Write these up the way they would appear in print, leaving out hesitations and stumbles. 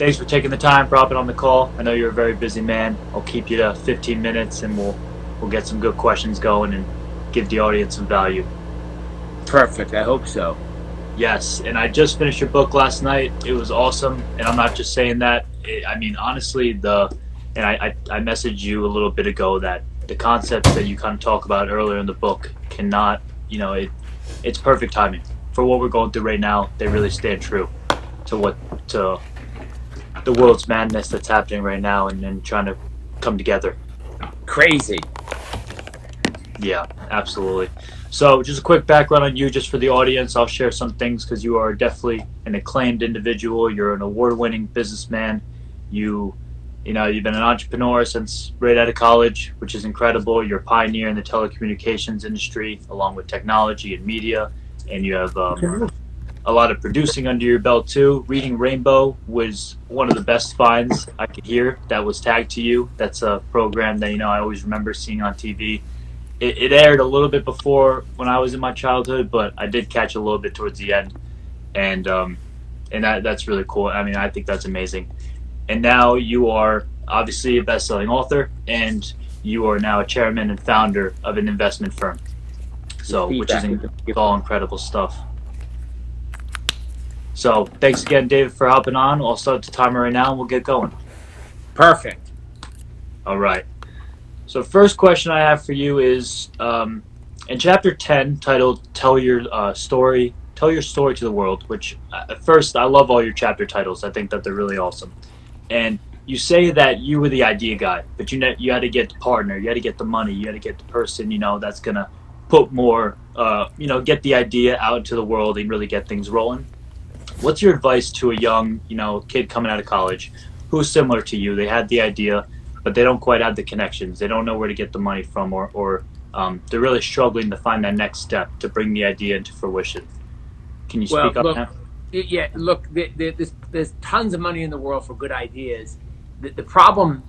thanks for taking the time for hopping on the call. I know you're a very busy man. I'll keep you to 15 minutes, and we'll get some good questions going and give the audience some value. Perfect. I hope so. Yes, and I just finished your book last night. It was awesome, and I'm not just saying that. I mean, honestly, I messaged you a little bit ago that the concepts that you kind of talk about earlier in the book cannot, it's perfect timing for what we're going through right now. They really stand true to the world's madness that's happening right now, and trying to come together. Crazy. Yeah, absolutely. So just a quick background on you, just for the audience. I'll share some things because you are definitely an acclaimed individual. You're an award-winning businessman. You've been an entrepreneur since right out of college, which is incredible. You're a pioneer in the telecommunications industry, along with technology and media. And you have a lot of producing under your belt too. Reading Rainbow was one of the best finds I could hear that was tagged to you. That's a program that I always remember seeing on TV. It aired a little bit before when I was in my childhood, but I did catch a little bit towards the end, and that's really cool. I mean, I think that's amazing. And now you are obviously a best-selling author, and you are now a chairman and founder of an investment firm. So, which is all incredible stuff. So, thanks again, David, for hopping on. I'll start the timer right now, and we'll get going. Perfect. All right. So, first question I have for you is, in chapter 10, titled "Tell Your Story to the World," which at first I love all your chapter titles. I think that they're really awesome. And you say that you were the idea guy, but you had to get the partner, you had to get the money, you had to get the person that's gonna put more, get the idea out into the world and really get things rolling. What's your advice to a young, kid coming out of college who's similar to you? They had the idea, but they don't quite have the connections. They don't know where to get the money from, or they're really struggling to find that next step to bring the idea into fruition. Can you speak up now? Yeah, look, there's tons of money in the world for good ideas. The problem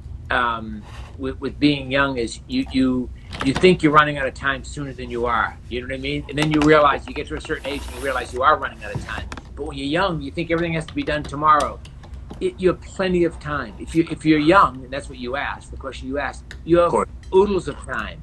with being young is you think you're running out of time sooner than you are. You know what I mean? And then you realize, you get to a certain age and you realize you are running out of time. But when you're young, you think everything has to be done tomorrow. You have plenty of time. If you're young, and that's what you asked, the question you asked, you have oodles of time.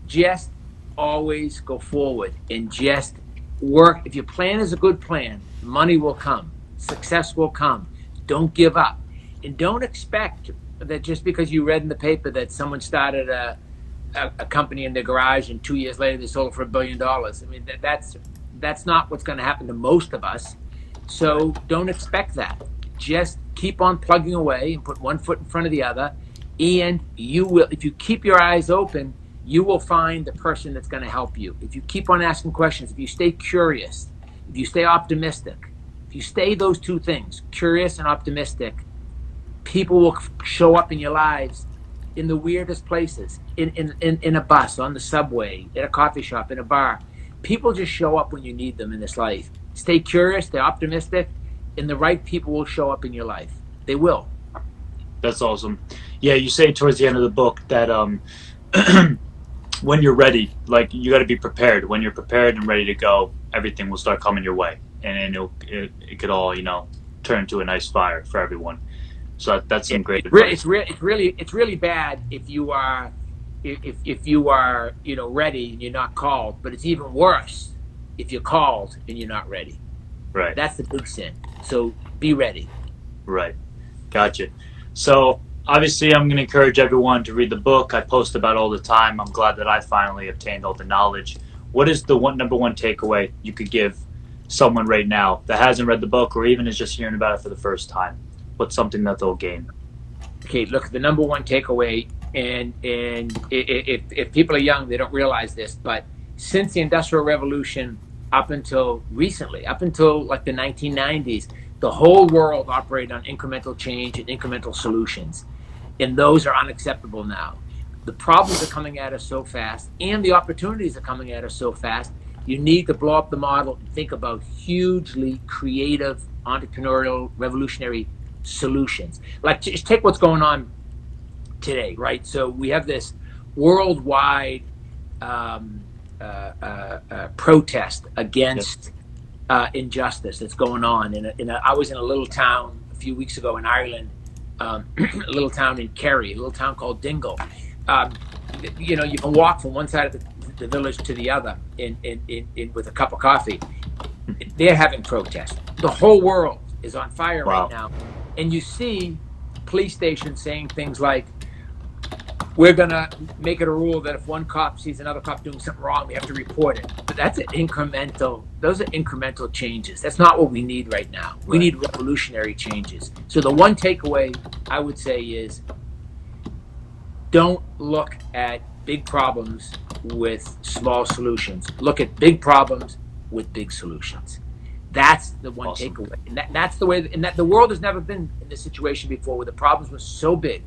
Just always go forward and just work. If your plan is a good plan, money will come, success will come. Don't give up, and don't expect that just because you read in the paper that someone started a company in their garage and 2 years later they sold it for $1 billion. I mean, that's not what's going to happen to most of us. So don't expect that. Just keep on plugging away and put one foot in front of the other, and you will, if you keep your eyes open, you will find the person that's going to help you. If you keep on asking questions, if you stay curious, if you stay optimistic, if you stay those two things, curious and optimistic, people will show up in your lives in the weirdest places, in a bus, on the subway, at a coffee shop, in a bar. People just show up when you need them in this life. Stay curious, stay optimistic, and the right people will show up in your life. They will. That's awesome. Yeah, you say towards the end of the book that when you're ready, like, you got to be prepared. When you're prepared and ready to go, everything will start coming your way, and it could all turn into a nice fire for everyone. So that's some great advice. It's really bad if you are ready and you're not called, but it's even worse if you're called and you're not ready. Right. That's the big sin. So be ready. Right. Gotcha. So obviously I'm going to encourage everyone to read the book. I post about it all the time. I'm glad that I finally obtained all the knowledge. What is the number one takeaway you could give someone right now that hasn't read the book or even is just hearing about it for the first time? What's something that they'll gain? Okay, look, the number one takeaway, and if people are young, they don't realize this, but since the Industrial Revolution up until recently, up until like the 1990s, the whole world operated on incremental change and incremental solutions. And those are unacceptable now. The problems are coming at us so fast, and the opportunities are coming at us so fast. You need to blow up the model and think about hugely creative, entrepreneurial, revolutionary solutions. Like, just take what's going on today, right? So we have this worldwide protest against injustice that's going on. I was in a little town a few weeks ago in Ireland, a little town in Kerry, a little town called Dingle. Um, you know, you can walk from one side of the village to the other in with a cup of coffee. They're having protests. The whole world is on fire right Wow. now. And you see police stations saying things like, we're going to make it a rule that if one cop sees another cop doing something wrong, we have to report it. But that's an incremental, those are incremental changes. That's not what we need right now. We need revolutionary changes. So the one takeaway I would say is, don't look at big problems with small solutions. Look at big problems with big solutions. That's the one takeaway. And that's the way, and that the world has never been in this situation before, where the problems were so big.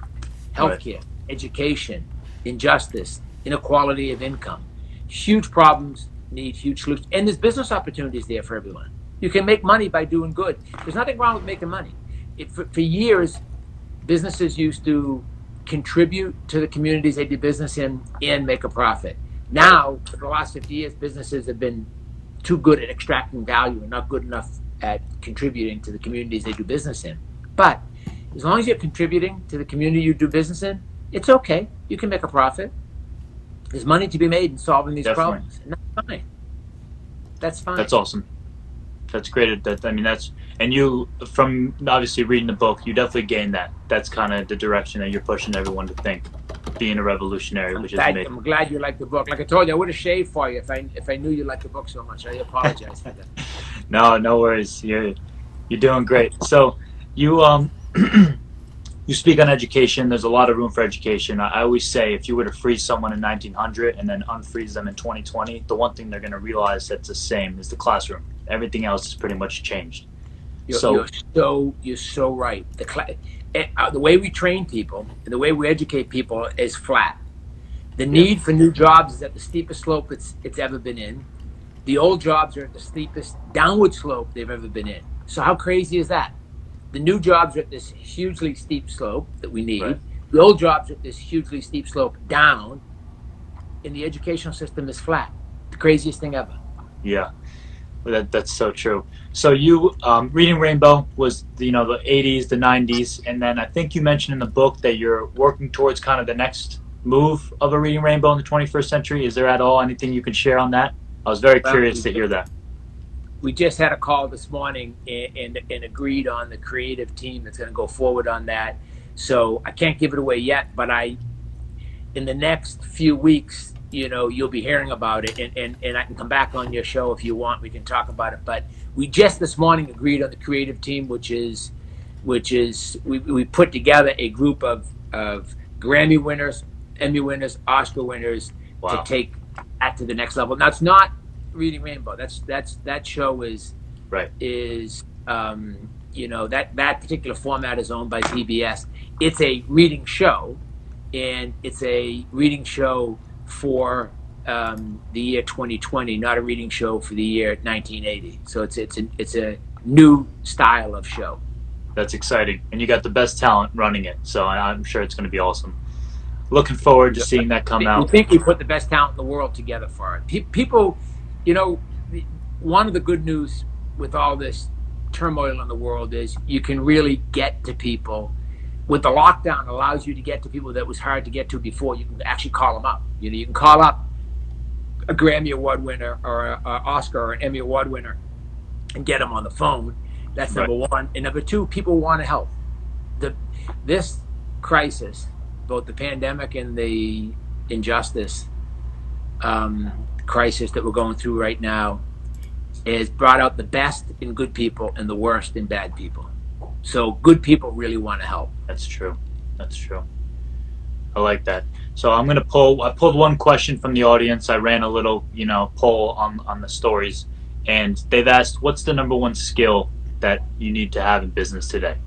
Healthcare, education, injustice, inequality of income. Huge problems need huge solutions. And there's business opportunities there for everyone. You can make money by doing good. There's nothing wrong with making money. For years, businesses used to contribute to the communities they do business in and make a profit. Now, for the last 50 years, businesses have been too good at extracting value and not good enough at contributing to the communities they do business in. But as long as you're contributing to the community you do business in, it's okay. You can make a profit. There's money to be made in solving these problems. And that's fine. That's fine. That's awesome. That's great. And you, from obviously reading the book, you definitely gained that. That's kind of the direction that you're pushing everyone to think, being a revolutionary, which is amazing. I'm glad you like the book. Like I told you, I would have shaved for you if I knew you liked the book so much. I apologize for that. No worries. You're doing great. So you you speak on education. There's a lot of room for education. I always say, if you were to freeze someone in 1900 and then unfreeze them in 2020, the one thing they're going to realize that's the same is the classroom. Everything else is pretty much changed. You're so right. The way we train people and the way we educate people is flat. The need for new jobs is at the steepest slope it's ever been in. The old jobs are at the steepest downward slope they've ever been in. So how crazy is that? The new jobs are at this hugely steep slope that we need. Right. The old jobs are at this hugely steep slope down, and the educational system is flat. The craziest thing ever. Yeah, that's so true. So you, Reading Rainbow was the 80s, the 90s, and then I think you mentioned in the book that you're working towards kind of the next move of a Reading Rainbow in the 21st century. Is there at all anything you can share on that? I was very curious to hear that. We just had a call this morning and agreed on the creative team that's going to go forward on that. So I can't give it away yet, but in the next few weeks, you'll be hearing about it, and I can come back on your show if you want. We can talk about it. But we just this morning agreed on the creative team, which is we put together a group of Grammy winners, Emmy winners, Oscar winners to take that to the next level. Now it's not Reading Rainbow. That show is right. That particular format is owned by PBS. It's a reading show, and it's a reading show for the year 2020, not a reading show for the year 1980. So it's a new style of show. That's exciting, and you got the best talent running it, so I'm sure it's going to be awesome. Looking forward to seeing that come out. I think we put the best talent in the world together for it. People, one of the good news with all this turmoil in the world is you can really get to people. With the lockdown, allows you to get to people that was hard to get to before. You can actually call them up. You can call up a Grammy Award winner or an Oscar or an Emmy Award winner and get them on the phone. That's number one. And number two, people want to help. This crisis, both the pandemic and the injustice crisis that we're going through right now, has brought out the best in good people and the worst in bad people. So good people really want to help. That's true. I like that. So I pulled one question from the audience. I ran a little, poll on the stories, and they've asked, what's the number one skill that you need to have in business today?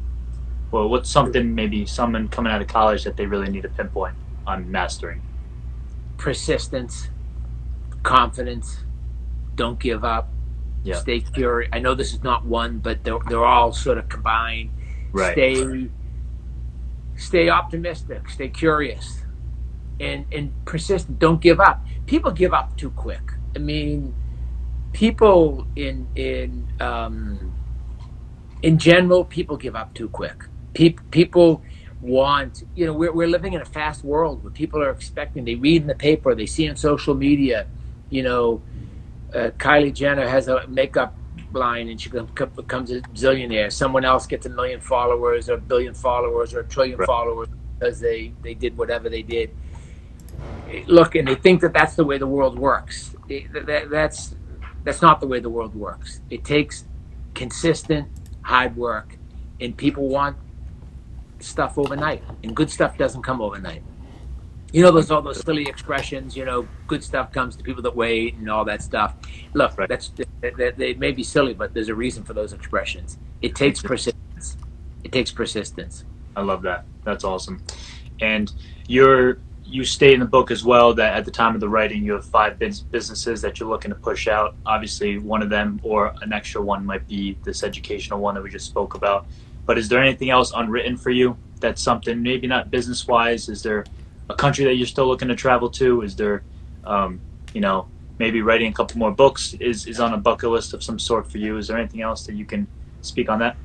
Well, what's something maybe someone coming out of college that they really need to pinpoint on mastering? Persistence, confidence, don't give up. Yeah. Stay curious. I know this is not one, but they're all sort of combined. Right. Stay optimistic. Stay curious, and persistent. Don't give up. People give up too quick. I mean, people in in general, people give up too quick. People want, we're living in a fast world where people are expecting, they read in the paper, they see on social media, you know, Kylie Jenner has a makeup line and she becomes a zillionaire. Someone else gets 1 million followers or 1 billion followers or 1 trillion Right. followers because they did whatever they did. Look, and they think that that's the way the world works. That's not the way the world works. It takes consistent hard work, and people want stuff overnight, and good stuff doesn't come overnight. There's all those silly expressions, good stuff comes to people that wait and all that stuff. Look, Right. they may be silly, but there's a reason for those expressions. It takes persistence. It takes persistence. I love that. That's awesome. And you state in the book as well that at the time of the writing, you have 5 businesses that you're looking to push out. Obviously, one of them or an extra one might be this educational one that we just spoke about. But is there anything else unwritten for you? That's something maybe not business-wise. Is there a country that you're still looking to travel to? Is there, maybe writing a couple more books is on a bucket list of some sort for you? Is there anything else that you can speak on that?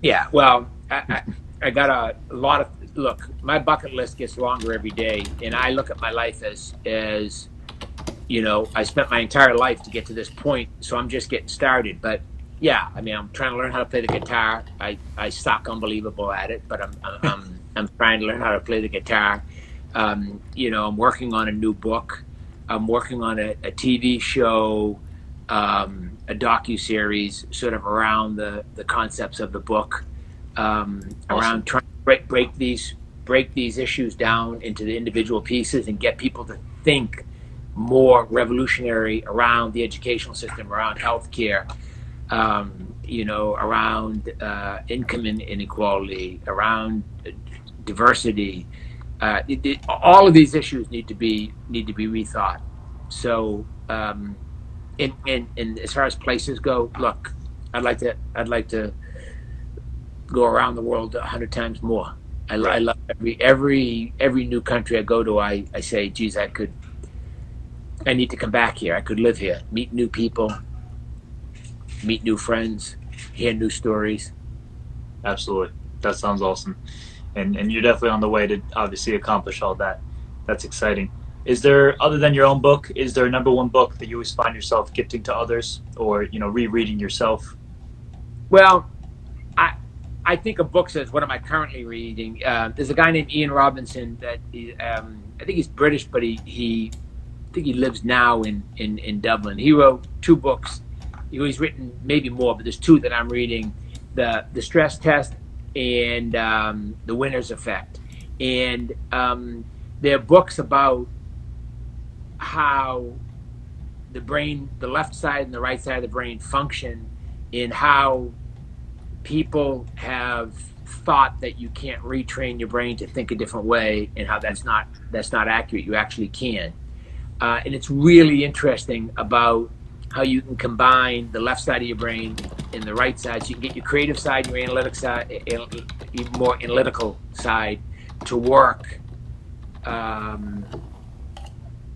Yeah, well, I got a lot of, look, my bucket list gets longer every day, and I look at my life as I spent my entire life to get to this point, so I'm just getting started. But yeah, I mean, I'm trying to learn how to play the guitar. I suck unbelievable at it, but I'm trying to learn how to play the guitar. I'm working on a new book. I'm working on a TV show, a docu-series sort of around the concepts of the book, Awesome. around trying to break these issues down into the individual pieces and get people to think more revolutionary around the educational system, around healthcare, around income inequality, around diversity. All of these issues need to be rethought. So, and as far as places go, look, I'd like to go around the world 100 times more. I love every new country I go to. I say, geez, I need to come back here. I could live here, meet new people, meet new friends, hear new stories. Absolutely. That sounds awesome. And you're definitely on the way to obviously accomplish all that. That's exciting. Is there, other than your own book, is there a number one book that you always find yourself gifting to others or, rereading yourself? Well, I think of books as what am I currently reading? There's a guy named Ian Robinson that I think he's British, but I think he lives now in Dublin. He wrote 2 books. He's written maybe more, but there's 2 that I'm reading: the Stress Test and the Winner's Effect. And they're books about how the brain, the left side and the right side of the brain function, and how people have thought that you can't retrain your brain to think a different way, and how that's not accurate. You actually can. And it's really interesting about how you can combine the left side of your brain and the right side, so you can get your creative side, your analytic side, your more analytical side to work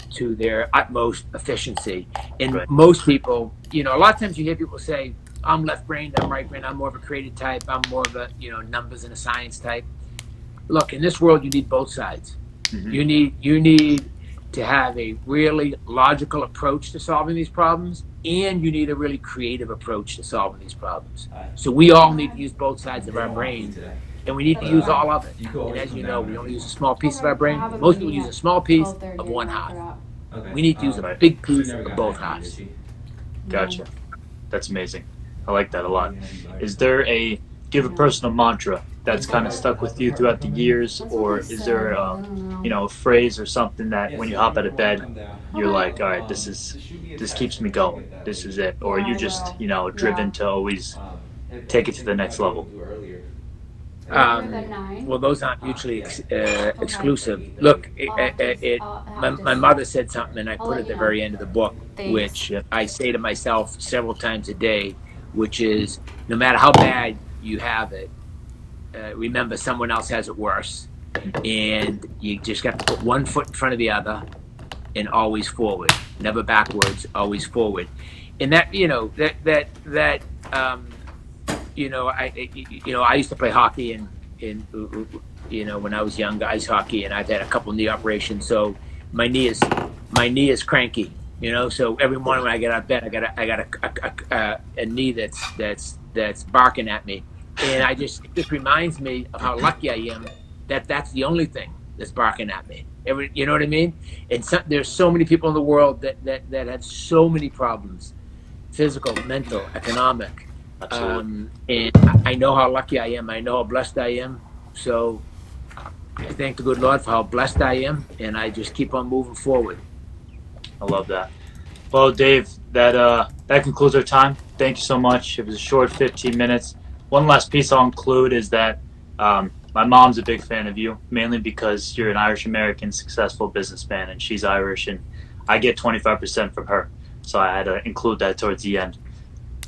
to their utmost efficiency. And Right. most people, a lot of times you hear people say, I'm left brained, I'm right brained, I'm more of a creative type, I'm more of a numbers and a science type. Look, in this world you need both sides. Mm-hmm. You need to have a really logical approach to solving these problems, and you need a really creative approach to solving these problems. So we all need to use both sides of our brain, and we need to use all of it. And as you know, we only use a small piece of our brain. Most people use a small piece of one half. We need to use a big piece of both halves. Gotcha. That's amazing. I like that a lot. Is there do you have a personal mantra that's kind of stuck with you throughout the years, or is there a phrase or something that when you hop out of bed you're like, all right, this keeps me going, this is it, or are you just driven to always take it to the next level? Well, those aren't mutually exclusive. Look, my mother said something, and I put it at the very end of the book, which I say to myself several times a day, which is, no matter how bad you have it, remember someone else has it worse, and you just got to put one foot in front of the other and always forward, never backwards, always forward. And that I used to play hockey in when I was young, ice hockey, and I've had a couple knee operations. So my knee is cranky. So every morning when I get out of bed, I got a knee that's barking at me, and it just reminds me of how lucky I am that's the only thing that's barking at me. You know what I mean? And there's so many people in the world that have so many problems, physical, mental, economic. Absolutely. And I know how lucky I am. I know how blessed I am. So I thank the good Lord for how blessed I am, and I just keep on moving forward. I love that. Well, Dave, that concludes our time. Thank you so much. It was a short 15 minutes. One last piece I'll include is that my mom's a big fan of you, mainly because you're an Irish American successful businessman, and she's Irish, and I get 25% from her. So I had to include that towards the end.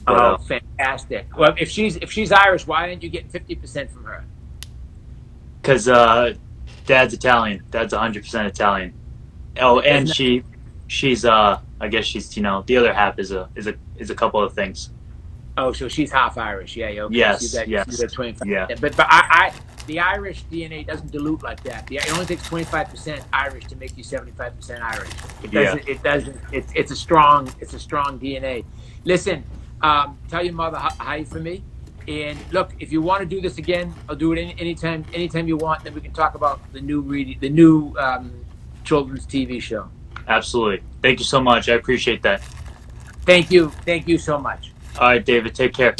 But, Fantastic. Well, if she's Irish, why aren't you getting 50% from her? Because Dad's Italian. Dad's 100% Italian. Oh, and she's I guess she's the other half is a couple of things. Oh, so she's half Irish. Yeah. Okay. Yes. So yes. You got 25%. Yeah. But I the Irish DNA doesn't dilute like that. It only takes 25% Irish to make you 75% Irish. It doesn't. Yeah. It doesn't. It's a strong DNA. Listen, tell your mother hi for me. And look, if you want to do this again, I'll do it anytime you want. Then we can talk about the new children's TV show. Absolutely. Thank you so much. I appreciate that. Thank you so much. All right, David. Take care.